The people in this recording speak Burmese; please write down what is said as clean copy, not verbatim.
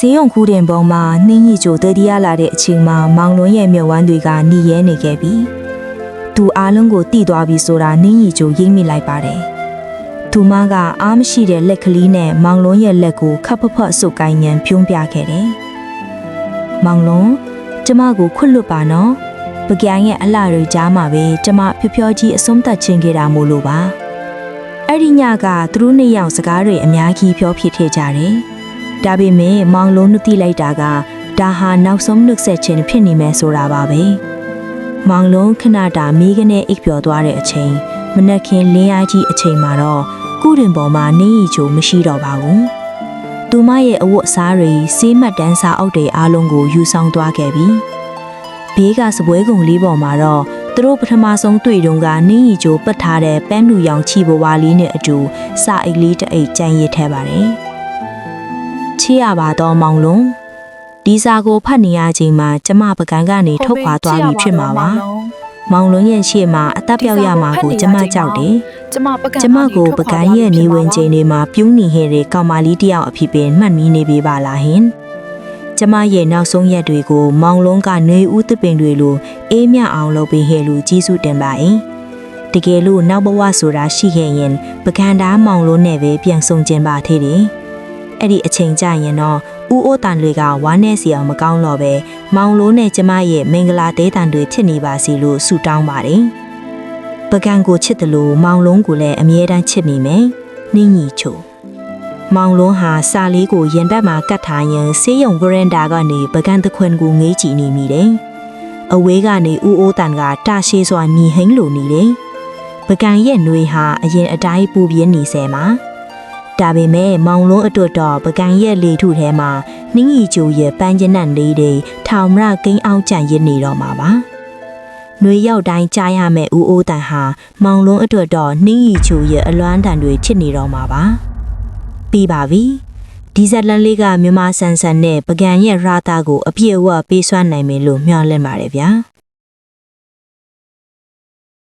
ဆေးရုံကူးတင်ပုံမှာနှင်းကြီးကျိုတတိယလာတဲ့အချိန်မှာမောင်လွန်းရဲ့မျက်ဝန်းတွေကหนีရဲနေခဲ့ပြီသူအားလုံးကိုတိသွားပြီဆိုတာနှင်းကြီးကျိုရိပ်မိလိုက်ပါတယ်သူမကအားမရှိတဲ့လက်ကလေးနဲ့မောင်လွန်းရဲ့လက်ကိုခပ်ဖဖဆုပ်ကိုင်းညံပြုံးပြခဲ့တယ်မောင်လွန်းကျမကိုခွတ်လွတ်ပါနော်ပကံရဲ့အလှတွေကြားမှာပဲကျမဖြောဖြောကြီးအဆုံးသတ်ခြင်းခဲ့တာမို့လို့ပါအဲ့ဒီညကသူတို့နှစ်ယောက်စကားတွေအများကြီးပြောဖြစ်ခဲ့ကြတယ်ဒါပေမဲ့မောင်လုံးနှသိလိုက်တာကဒါဟာနောက်ဆုံးနှုတ်ဆက်ခြင်းဖြစ်နေမယ်ဆိုတာပါပဲမောင်လုံးခဏတာမိကနေအိပ်ပျော်သွားတဲ့အချိန်မနက်ခင်းလင်းအားကြီးအချိန်မှာတော့ကုတင်ပေါ်မှာနင်းရီချိုမရှိတော့ပါဘူးသူမရဲ့အဝတ်အစားတွေဆေးမှတ်တန်းစာအုပ်တွေအားလုံးကိုယူဆောင်သွားခဲ့ပြီဘေးကစပွဲကုံလေးပေါ်မှာတော့သူတို့ပထမဆုံးတွေ့တုန်းကနင်းရီချိုပတ်ထားတဲ့ပန်းလူရောင်ချီဘဝလေးနဲ့အတူစာအိတ်လေးတစ်အိတ်ကြံရစ်ထဲပါတယ်ချေရပါတော့မောင်လုံးဒီစာကိုဖတ်နေရချိန်မှာကျမပကံကနေထုတ်ခွာသွားပြီဖြစ်မှာပါမောင်လုံးရဲ့ရှေ့မှာအသက်ပြောက်ရမှာကိုကျမကြောက်တယ်ကျမကိုပကံရဲ့နေဝင်ချိန်တွေမှာပြုံးနေခဲ့တဲ့ကောင်မလေးတယောက်အဖြစ်ပင်မှတ်မိနေပြီပါလားဟင်ကျမရဲ့နောက်ဆုံးရက်တွေကိုမောင်လုံးကနေဦးသပင်တွေလိုအေးမြအောင်လုပ်ပေးဟဲ့လို့ကြီးစုတင်ပါ၏တကယ်လို့နောက်ဘဝဆိုတာရှိခဲ့ရင်ပကံသားမောင်လုံးနဲ့ပဲပြန်ဆုံကျင်ပါသေးတယ်အဲ့ဒီအချိန်ကျရင်တော့ဦးအိုးတန်တွေကဝမ်းနဲ့စီအောင်မကောင်းတော့ပဲမောင်လိုးနဲ့ကျမရဲ့မင်္ဂလာတေးတန်တွေဖြစ်နေပါစီလို့ဆုတောင်းပါတယ်ပကံကိုချစ်တယ်လို့မောင်လုံးကိုလည်းအမြဲတမ်းချစ်မိမယ်နှင်းကြီးချိုမောင်လုံးဟာစာလေးကိုရင်ဘက်မှာကတ်ထားရင်ဆေးရုံဂရန်ဒါကနေပကံတခွင်ကိုငေးကြည့်နေမိတယ်အဝေးကနေဦးအိုးတန်ကတရှိစွာမြည်ဟင်းလိုနေတယ်ပကံရဲ့နှွေဟာအရင်အတိုင်းပူပြင်းနေဆဲမှာဒါပေမဲ့မောင်လုံးအတွက်တော့ပကံရဲ့လေထုထဲမှာနှင်းကြီးကျိုရဲ့ပန်းကျနတ်လေးတွေထောင်မရကိန်းအောင်ကြံရစ်နေတော့မှာပါ။နှွေရောက်တိုင်းကြားရမယ့်ဦးအိုးတန်ဟာမောင်လုံးအတွက်တော့နှင်းကြီးကျိုရဲ့အလွမ်းတန်တွေဖြစ်နေတော့မှာပါ။ပြီးပါပြီ။ဒီဇက်လန်လေးကမြမဆန်ဆန်နဲ့ပကံရဲ့ရာတာကိုအပြည့်အဝပေးစွမ်းနိုင်မယ်လို့မျှော်လင့်ပါတယ်ဗျာ။